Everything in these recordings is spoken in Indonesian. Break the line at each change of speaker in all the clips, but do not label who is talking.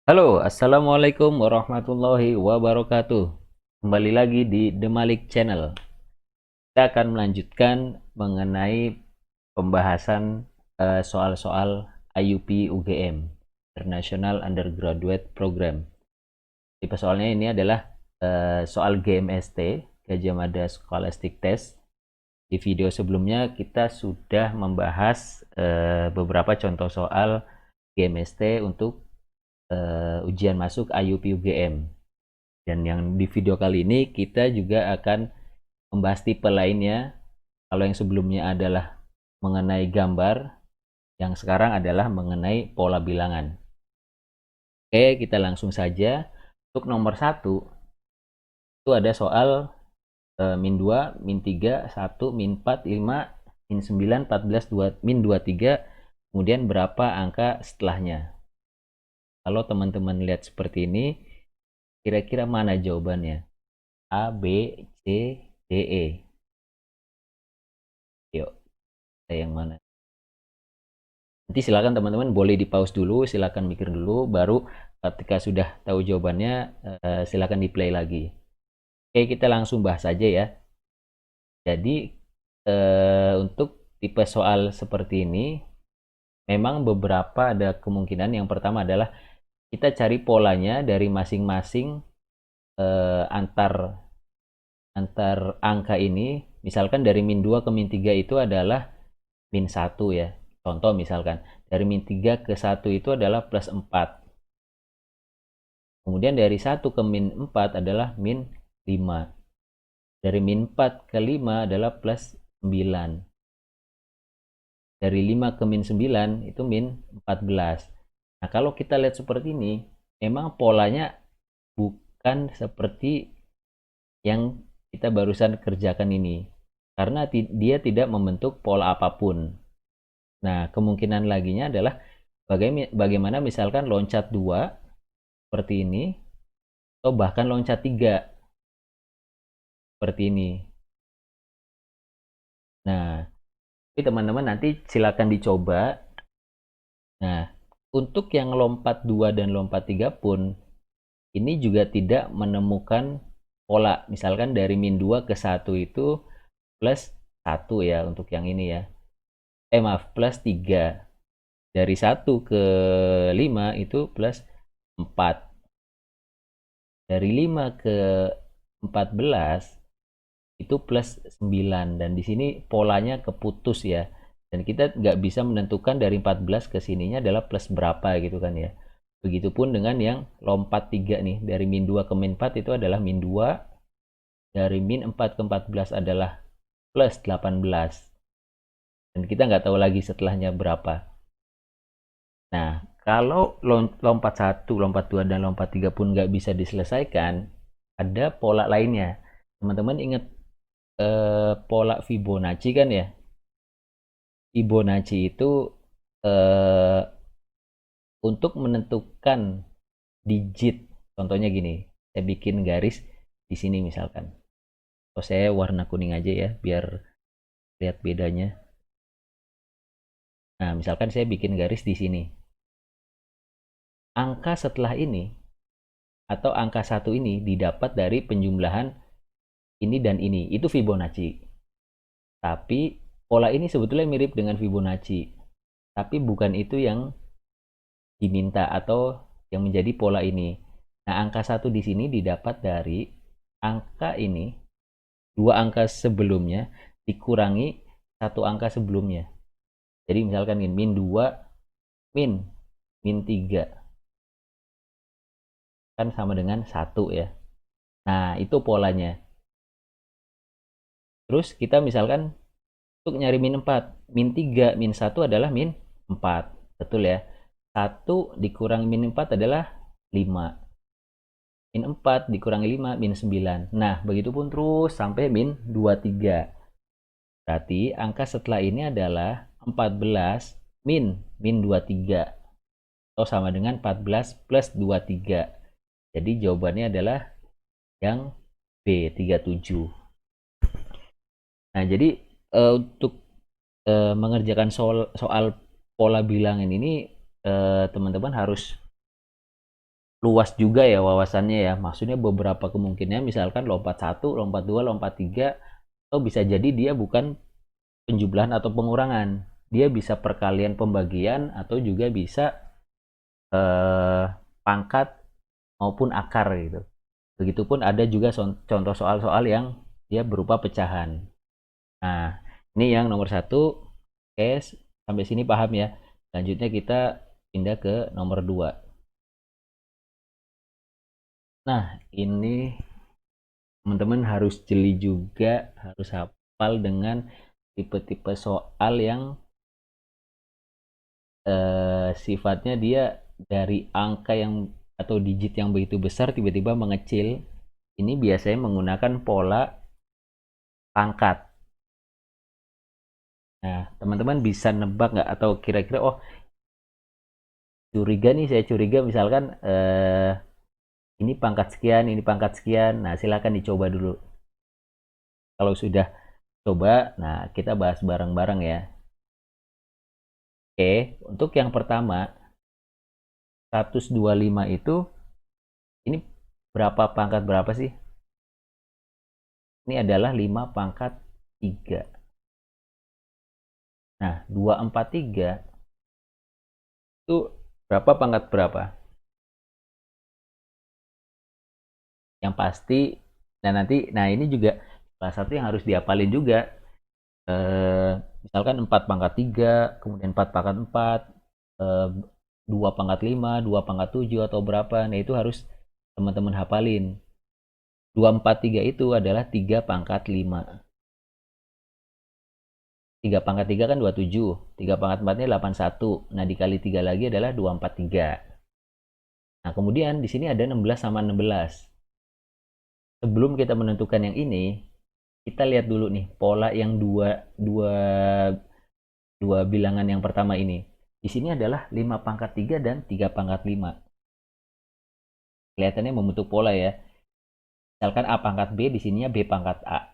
Halo, Assalamualaikum warahmatullahi wabarakatuh. Kembali lagi di The Malik Channel. Kita akan melanjutkan mengenai pembahasan soal-soal IUP UGM, International Undergraduate Program. Tipe soalnya ini adalah soal GMST, Gajah Mada Scholastic Test. Di video sebelumnya kita sudah membahas beberapa contoh soal GMST untuk ujian masuk IUP UGM. Dan yang di video kali ini kita juga akan membahas tipe lainnya. Kalau yang sebelumnya adalah mengenai gambar, yang sekarang adalah mengenai pola bilangan. Oke, kita langsung saja. Untuk nomor 1, itu ada soal min 2, min 3, 1, min 4, 5, min 9, 14, 2, min 23, kemudian berapa angka setelahnya. Kalau teman-teman lihat seperti ini, kira-kira mana jawabannya? A, B, C, D, E. Yuk, yang mana? Nanti silakan teman-teman boleh di pause dulu, silakan mikir dulu, baru ketika sudah tahu jawabannya silakan di play lagi. Oke, kita langsung bahas saja ya. Jadi untuk tipe soal seperti ini, memang beberapa ada kemungkinan. Yang pertama adalah kita cari polanya dari masing-masing antar angka ini. Misalkan dari min 2 ke min 3 itu adalah min 1 ya. Contoh misalkan, dari min 3 ke 1 itu adalah plus 4. Kemudian dari 1 ke min 4 adalah min 5. Dari min 4 ke 5 adalah plus 9. Dari 5 ke min 9 itu min 14. Nah, kalau kita lihat seperti ini, memang polanya bukan seperti yang kita barusan kerjakan ini. Karena dia tidak membentuk pola apapun. Nah, kemungkinan laginya adalah bagaimana misalkan loncat 2 seperti ini, atau bahkan loncat 3 seperti ini. Nah, tapi teman-teman nanti silakan dicoba. Nah, untuk yang lompat 2 dan lompat 3 pun, ini juga tidak menemukan pola. Misalkan dari min 2 ke 1 itu plus 1 ya untuk yang ini ya. Maaf, plus 3. Dari 1 ke 5 itu plus 4. Dari 5 ke 14 itu plus 9. Dan di sini polanya keputus ya. Dan kita nggak bisa menentukan dari 14 ke sininya adalah plus berapa gitu kan ya. Begitupun dengan yang lompat 3 nih. Dari min 2 ke min 4 itu adalah min 2. Dari min 4 ke 14 adalah plus 18. Dan kita nggak tahu lagi setelahnya berapa. Nah, kalau lompat 1, lompat 2, dan lompat 3 pun nggak bisa diselesaikan, ada pola lainnya. Teman-teman ingat pola Fibonacci kan ya? Fibonacci itu eh, untuk menentukan digit. Contohnya gini, saya bikin garis di sini misalkan. Atau saya warna kuning aja ya, biar lihat bedanya. Nah, misalkan saya bikin garis di sini. Angka setelah ini, atau angka 1 ini didapat dari penjumlahan ini dan ini. Itu Fibonacci. Tapi pola ini sebetulnya mirip dengan Fibonacci. Tapi bukan itu yang diminta atau yang menjadi pola ini. Nah, angka 1 di sini didapat dari angka ini, dua angka sebelumnya dikurangi satu angka sebelumnya. Jadi misalkan ini min 2 min min 3 kan sama dengan 1 ya. Nah, itu polanya. Terus kita misalkan untuk nyari min 4, min 3 min 1 adalah min 4. Betul ya? 1 dikurangi min 4 adalah 5. Min 4 dikurangi 5, min 9. Nah, begitupun terus sampai min 23. Berarti angka setelah ini adalah 14 min 23. Atau sama dengan 14 plus 23. Jadi jawabannya adalah yang B, 37. Nah, jadi untuk mengerjakan soal pola bilangan ini teman-teman harus luas juga ya wawasannya ya. Maksudnya beberapa kemungkinan misalkan lompat 1, lompat 2, lompat 3, atau bisa jadi dia bukan penjumlahan atau pengurangan. Dia bisa perkalian pembagian atau juga bisa pangkat maupun akar gitu. Begitupun ada juga contoh soal-soal yang dia berupa pecahan. Nah, ini yang nomor 1. Oke, sampai sini paham ya. Selanjutnya kita pindah ke nomor 2. Nah, ini teman-teman harus jeli juga, harus hafal dengan tipe-tipe soal yang sifatnya dia dari angka yang atau digit yang begitu besar tiba-tiba mengecil. Ini biasanya menggunakan pola pangkat. Nah, teman-teman bisa nebak nggak atau kira-kira, oh curiga nih, saya curiga misalkan ini pangkat sekian, ini pangkat sekian. Nah, silakan dicoba dulu. Kalau sudah coba, nah kita bahas bareng-bareng ya. Oke, untuk yang pertama, 125 itu, ini berapa pangkat berapa sih? Ini adalah 5 pangkat 3. Nah, 243 itu berapa pangkat berapa? Yang pasti, nah ini juga salah satu yang harus diapalin juga. Misalkan 4 pangkat 3, kemudian 4 pangkat 4, 2 pangkat 5, 2 pangkat 7 atau berapa. Nah, itu harus teman-teman hafalin. 243 itu adalah 3 pangkat 5. 3 pangkat 3 kan 27. 3 pangkat 4-nya 81. Nah, dikali 3 lagi adalah 243. Nah, kemudian di sini ada 16 sama 16. Sebelum kita menentukan yang ini, kita lihat dulu nih pola yang dua bilangan yang pertama ini. Di sini adalah 5 pangkat 3 dan 3 pangkat 5. Kelihatannya membentuk pola ya. Misalkan A pangkat B, di sininya B pangkat A.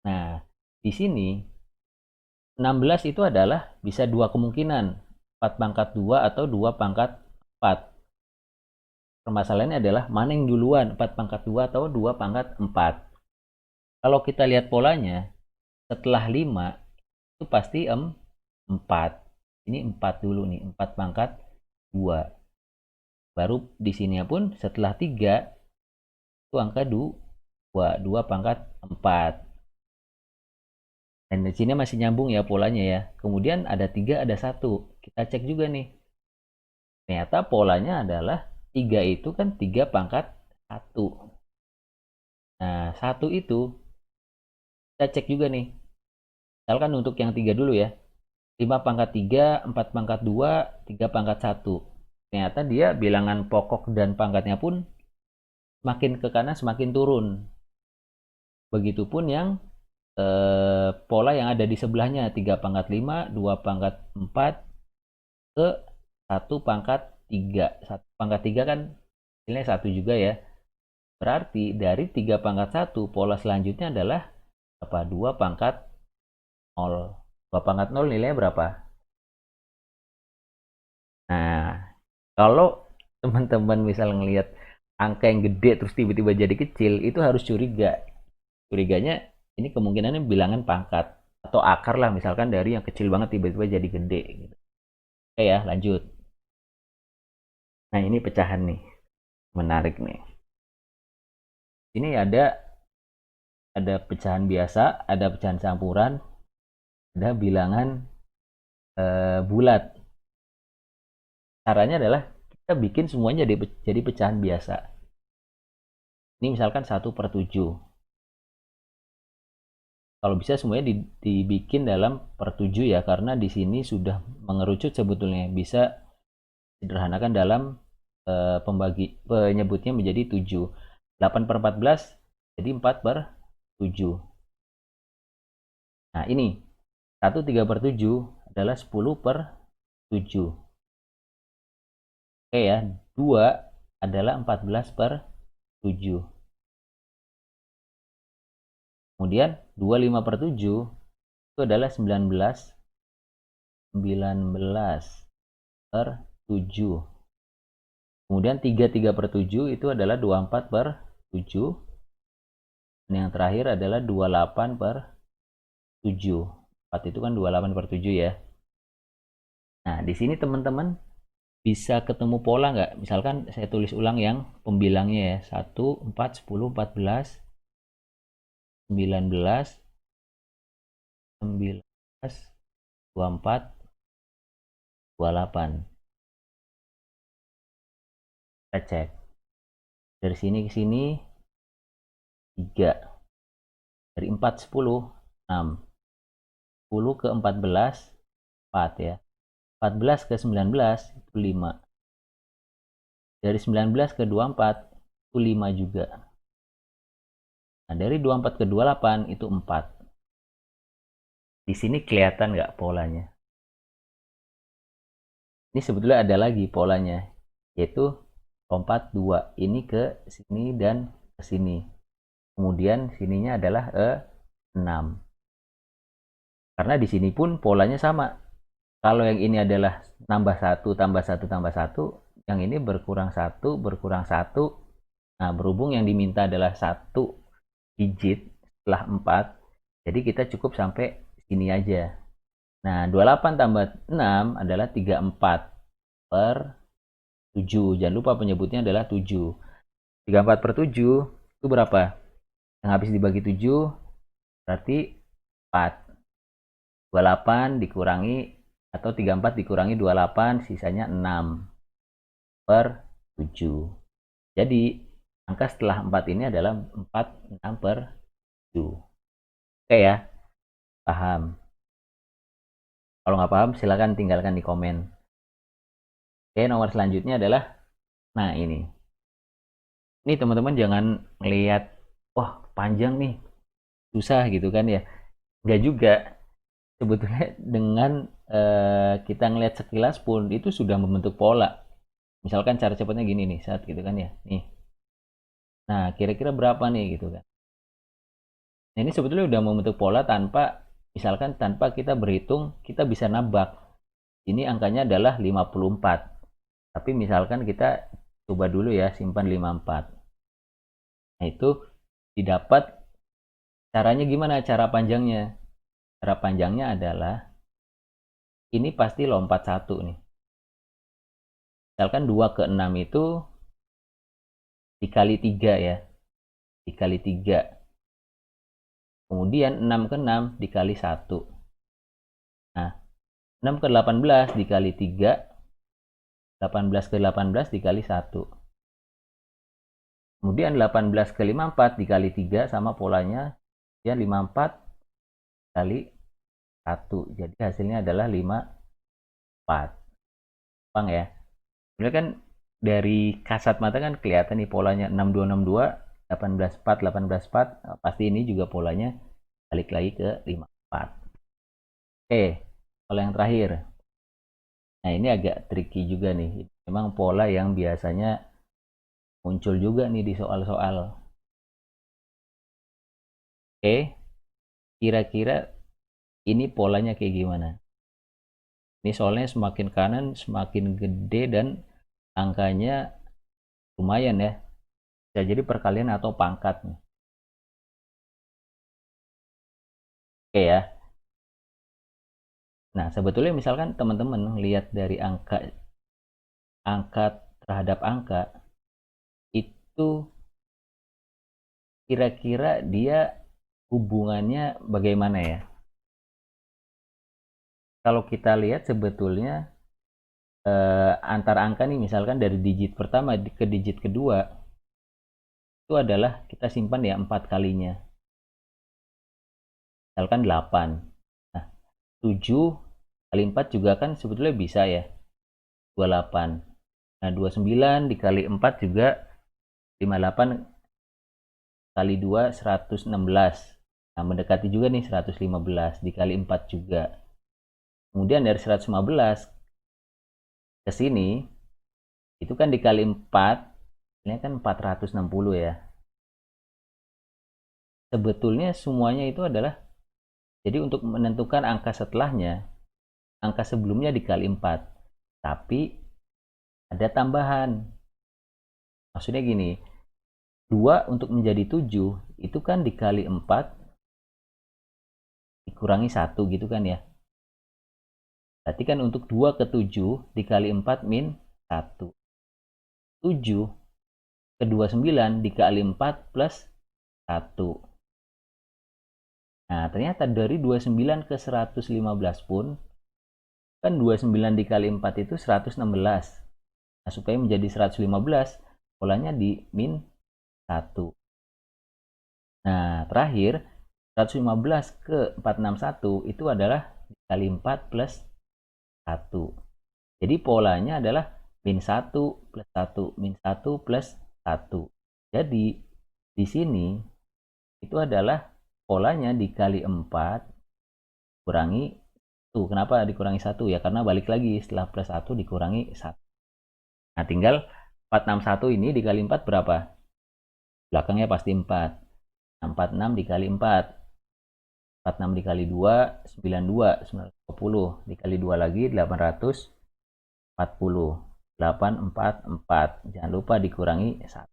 Nah, di sini 16 itu adalah bisa dua kemungkinan. 4 pangkat 2 atau 2 pangkat 4. Permasalahannya adalah mana yang duluan, 4 pangkat 2 atau 2 pangkat 4. Kalau kita lihat polanya, setelah 5 itu pasti 4. Ini 4 dulu nih, 4 pangkat 2. Baru di sini pun setelah 3 itu angka 2, 2 pangkat 4. Dan di sini masih nyambung ya polanya ya. Kemudian ada 3, ada 1. Kita cek juga nih. Ternyata polanya adalah 3 itu kan 3 pangkat 1. Nah, 1 itu kita cek juga nih. Misalkan untuk yang 3 dulu ya. 5 pangkat 3, 4 pangkat 2, 3 pangkat 1. Ternyata dia bilangan pokok dan pangkatnya pun semakin ke kanan semakin turun. Begitupun yang pola yang ada di sebelahnya, 3 pangkat 5, 2 pangkat 4 ke 1 pangkat 3. 1 pangkat 3 kan hasilnya 1 juga ya. Berarti dari 3 pangkat 1, pola selanjutnya adalah apa? 2 pangkat 0. 2 pangkat 0 nilainya berapa? Nah, kalau teman-teman misal ngelihat angka yang gede terus tiba-tiba jadi kecil, itu harus curiga. Curiganya ini kemungkinannya bilangan pangkat atau akar lah, misalkan dari yang kecil banget tiba-tiba jadi gede gitu. Oke ya, lanjut. Nah, ini pecahan nih. Menarik nih. Ini ada pecahan biasa, ada pecahan campuran, ada bilangan bulat. Caranya adalah kita bikin semuanya jadi pecahan biasa. Ini misalkan 1/7. Kalau bisa semuanya dibikin dalam per 7 ya, karena di sini sudah mengerucut sebetulnya. Bisa sederhanakan dalam penyebutnya menjadi 7. 8/14 jadi 4/7. Nah, ini 1/3/7 adalah 10/7. Oke ya, 2 adalah 14/7. Kemudian 25/7 itu adalah 19 per 7. Kemudian 33 per 7 itu adalah 24 per 7. Dan yang terakhir adalah 28 per 7. 4 itu kan 28 per 7 ya. Nah, di sini teman-teman bisa ketemu pola nggak? Misalkan saya tulis ulang yang pembilangnya ya. 1, 4, 10, 14, 19, 19, 24, 28. Kita cek. Dari sini ke sini 3. Dari 4, 10, 6. 10 ke 14, 4 ya. 14 ke 19 itu 5. Dari 19 ke 24 itu 5 juga. Nah, dari 24 ke 28 itu 4. Di sini kelihatan nggak polanya? Ini sebetulnya ada lagi polanya, yaitu lompat 2. Ini ke sini dan ke sini. Kemudian sininya adalah 6. Karena di sini pun polanya sama. Kalau yang ini adalah nambah 1, tambah 1, tambah 1, yang ini berkurang 1, berkurang 1. Nah, berhubung yang diminta adalah 1 digit setelah 4, jadi kita cukup sampai sini aja. Nah, 28 tambah 6 adalah 34 per 7. Jangan lupa penyebutnya adalah 7. 34 per 7 itu berapa? Yang habis dibagi 7 berarti 4. 28 dikurangi atau 34 dikurangi 28 sisanya 6 per 7. Jadi angka setelah 4 ini adalah 46 per 7. Oke ya, paham? Kalau nggak paham silahkan tinggalkan di komen. Oke, nomor selanjutnya adalah, nah ini teman-teman jangan ngelihat wah panjang nih susah gitu kan ya, nggak juga. Sebetulnya dengan kita ngelihat sekilas pun itu sudah membentuk pola. Misalkan cara cepatnya gini nih, saat gitu kan ya, nih. Nah, kira-kira berapa nih gitu kan. Nah, ini sebetulnya udah membentuk pola tanpa, misalkan tanpa kita berhitung, kita bisa nabak. Ini angkanya adalah 54. Tapi misalkan kita coba dulu ya, simpan 54. Nah, itu didapat caranya gimana? Cara panjangnya. Cara panjangnya adalah ini pasti lompat 1 nih. Misalkan 2 ke 6 itu dikali 3 ya. Dikali 3. Kemudian 6 ke 6 dikali 1. Nah, 6 ke 18 dikali 3. 18 ke 18 dikali 1. Kemudian 18 ke 54 dikali 3 sama polanya. Ya 54 kali 1. Jadi hasilnya adalah 54. Bang ya. Sebenarnya kan dari kasat mata kan kelihatan nih polanya 6262, 184, 184. Pasti ini juga polanya balik lagi ke 54. Oke, kalau yang terakhir. Nah, ini agak tricky juga nih. Memang pola yang biasanya muncul juga nih di soal-soal. Oke, kira-kira ini polanya kayak gimana? Ini soalnya semakin kanan semakin gede dan angkanya lumayan ya. Bisa jadi perkalian atau pangkat nih. Oke ya. Nah, sebetulnya misalkan teman-teman lihat dari angka terhadap angka itu kira-kira dia hubungannya bagaimana ya? Kalau kita lihat sebetulnya antar angka nih misalkan dari digit pertama ke digit kedua itu adalah kita simpan ya 4 kalinya. Misalkan 8. Nah, 7 kali 4 juga kan sebetulnya bisa ya. 28. Nah, 29 dikali 4 juga 58 kali 2 116. Nah, mendekati juga nih 115 dikali 4 juga. Kemudian dari 115 ke sini itu kan dikali 4, ini kan 460 ya. Sebetulnya semuanya itu adalah, jadi untuk menentukan angka setelahnya, angka sebelumnya dikali 4. Tapi ada tambahan. Maksudnya gini, 2 untuk menjadi 7 itu kan dikali 4 dikurangi 1 gitu kan ya. Berarti kan untuk 2 ke 7 dikali 4 min 1. 7 ke 29 dikali 4 plus 1. Nah, ternyata dari 29 ke 115 pun, kan 29 dikali 4 itu 116. Nah, supaya menjadi 115, polanya di min 1. Nah, terakhir, 115 ke 461 itu adalah dikali 4 plus 1. Jadi polanya adalah min 1 plus 1, min 1 plus 1. Jadi, di sini itu adalah polanya dikali 4 kurangi 1. Kenapa dikurangi 1? Ya karena balik lagi setelah plus 1 dikurangi 1. Nah, tinggal 461 ini dikali 4 berapa? Belakangnya pasti 4. 46 dikali 4. 46 dikali 2, 92, 920. Dikali 2 lagi, 840. 844. Jangan lupa dikurangi 1.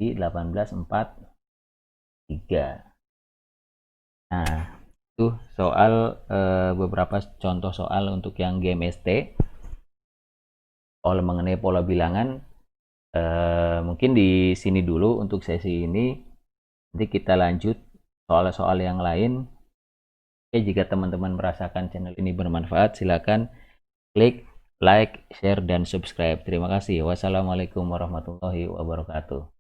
Di 1843. Nah, itu soal beberapa contoh soal untuk yang GMST. Soal mengenai pola bilangan. Mungkin di sini dulu untuk sesi ini. Nanti kita lanjut soal-soal yang lain. Oke, jika teman-teman merasakan channel ini bermanfaat, silakan klik like, share, dan subscribe. Terima kasih. Wassalamualaikum warahmatullahi wabarakatuh.